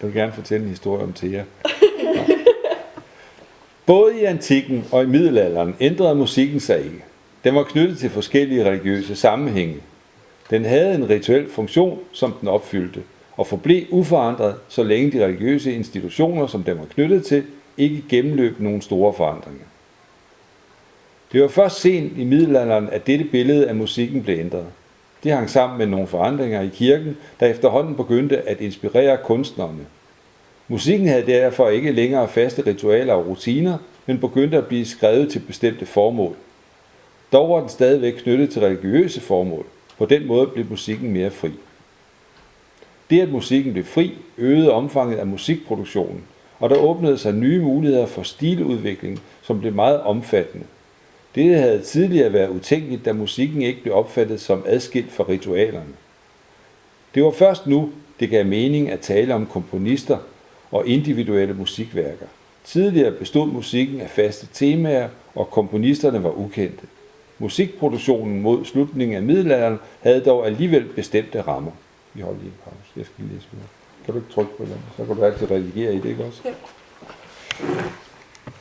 Jeg vil gerne fortælle en historie om Thea. Både i antikken og i middelalderen ændrede musikken sig ikke. Den var knyttet til forskellige religiøse sammenhænge. Den havde en rituel funktion, som den opfyldte, og forblev uforandret, så længe de religiøse institutioner, som den var knyttet til, ikke gennemløb nogen store forandringer. Det var først sent i middelalderen, at dette billede af musikken blev ændret. Det hang sammen med nogle forandringer i kirken, der efterhånden begyndte at inspirere kunstnerne. Musikken havde derfor ikke længere faste ritualer og rutiner, men begyndte at blive skrevet til bestemte formål. Dog var den stadigvæk knyttet til religiøse formål. På den måde blev musikken mere fri. Det, at musikken blev fri, øgede omfanget af musikproduktionen, og der åbnede sig nye muligheder for stiludvikling, som blev meget omfattende. Dette havde tidligere været utænkeligt, da musikken ikke blev opfattet som adskilt fra ritualerne. Det var først nu, det gav mening at tale om komponister og individuelle musikværker. Tidligere bestod musikken af faste temaer, og komponisterne var ukendte. Musikproduktionen mod slutningen af middelalderen havde dog alligevel bestemte rammer. Vi holder lige en pause. Jeg skal lige læse mere. Kan du ikke trykke på den? Så kan du altid redigere i det, ikke også? Ja.